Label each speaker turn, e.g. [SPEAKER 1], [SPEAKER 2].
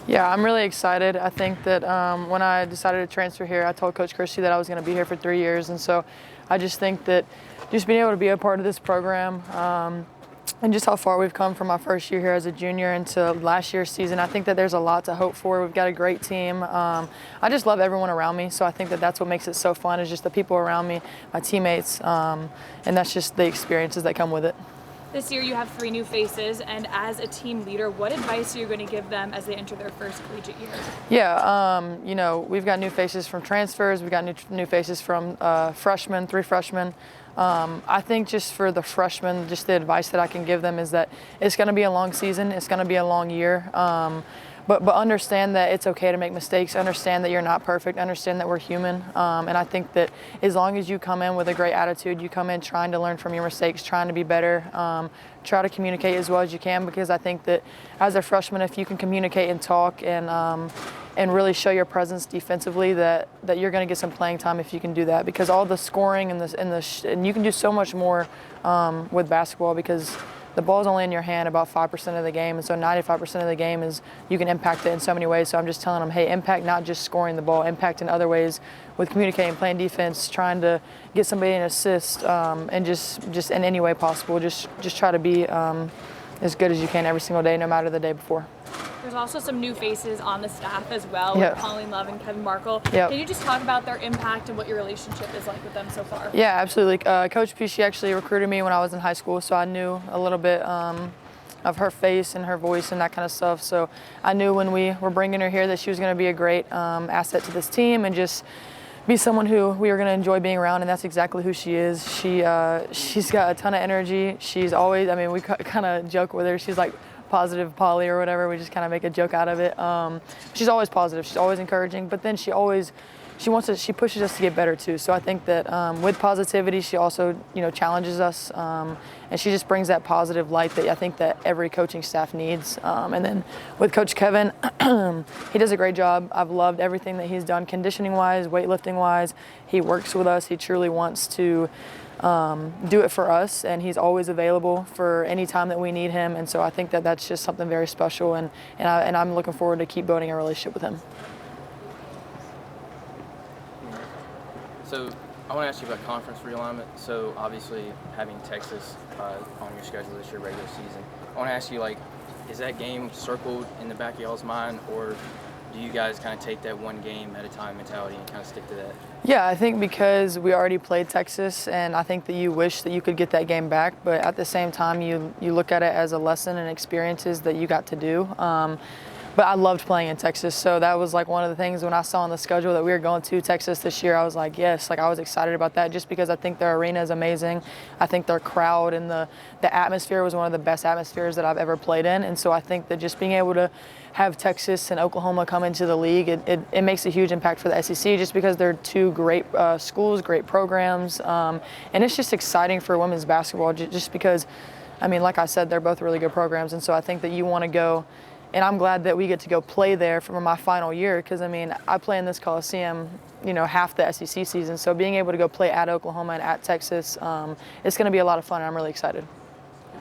[SPEAKER 1] Yeah, I'm really excited. I think that when I decided to transfer here, I told Coach Christie that I was going to be here for 3 years, and so I just think that just being able to be a part of this program and just how far we've come from my first year here as a junior into last year's season, I think that there's a lot to hope for. We've got a great team. I just love everyone around me, so I think that that's what makes it so fun is just the people around me, my teammates, and that's just the experiences that come with it.
[SPEAKER 2] This year you have 3 new faces, and as a team leader, what advice are you going to give them as they enter their first collegiate year?
[SPEAKER 1] Yeah, you know, we've got new faces from transfers. We've got new faces from freshmen, 3 freshmen. I think just for the freshmen, just the advice that I can give them is that it's going to be a long season. It's going to be a long year. But understand that it's okay to make mistakes. Understand that you're not perfect. Understand that we're human. And I think that as long as you come in with a great attitude, you come in trying to learn from your mistakes, trying to be better, try to communicate as well as you can, because I think that as a freshman, if you can communicate and talk and really show your presence defensively, that you're going to get some playing time if you can do that, because all the scoring and you can do so much more with basketball, because the ball's only in your hand about 5% of the game, and so 95% of the game is you can impact it in so many ways. So I'm just telling them, hey, impact not just scoring the ball, impact in other ways with communicating, playing defense, trying to get somebody an assist, and just in any way possible, just try to be as good as you can every single day, no matter the day before.
[SPEAKER 2] There's also some new faces on the staff as well,
[SPEAKER 1] Yep.
[SPEAKER 2] with Pauline Love and Kevin Markle.
[SPEAKER 1] Yep.
[SPEAKER 2] Can you just talk about their impact and what your relationship is like with them so far?
[SPEAKER 1] Yeah, absolutely. Coach P, she actually recruited me when I was in high school, so I knew a little bit of her face and her voice and that kind of stuff. So I knew when we were bringing her here that she was going to be a great asset to this team and just be someone who we were going to enjoy being around, and that's exactly who she is. She's got a ton of energy. She's always, I mean, we kind of joke with her. She's like positive Polly or whatever. We just kind of make a joke out of it. She's always positive. She's always encouraging, but then she pushes us to get better too. So I think that with positivity, she also, you know, challenges us, and she just brings that positive light that I think that every coaching staff needs. And then with Coach Kevin, he does a great job. I've loved everything that he's done, conditioning-wise, weightlifting-wise. He works with us. He truly wants to do it for us, and he's always available for any time that we need him. And so I think that that's just something very special, and I'm looking forward to keep building a relationship with him.
[SPEAKER 3] So I want to ask you about conference realignment. So obviously having Texas on your schedule this year, regular season, I want to ask you, like, is that game circled in the back of y'all's mind, or do you guys kind of take that one game at a time mentality and kind of stick to that?
[SPEAKER 1] Yeah, I think because we already played Texas, and I think that you wish that you could get that game back, but at the same time you look at it as a lesson and experiences that you got to do. But I loved playing in Texas, so that was like one of the things when I saw on the schedule that we were going to Texas this year, I was like, yes, like I was excited about that just because I think their arena is amazing. I think their crowd and the atmosphere was one of the best atmospheres that I've ever played in, and so I think that just being able to have Texas and Oklahoma come into the league, it makes a huge impact for the SEC just because they're 2 great schools, great programs, and it's just exciting for women's basketball just because, I mean, like I said, they're both really good programs, and so I think that you want to go. And I'm glad that we get to go play there for my final year because, I mean, I play in this Coliseum, you know, half the SEC season. So being able to go play at Oklahoma and at Texas, it's going to be a lot of fun, and I'm really excited.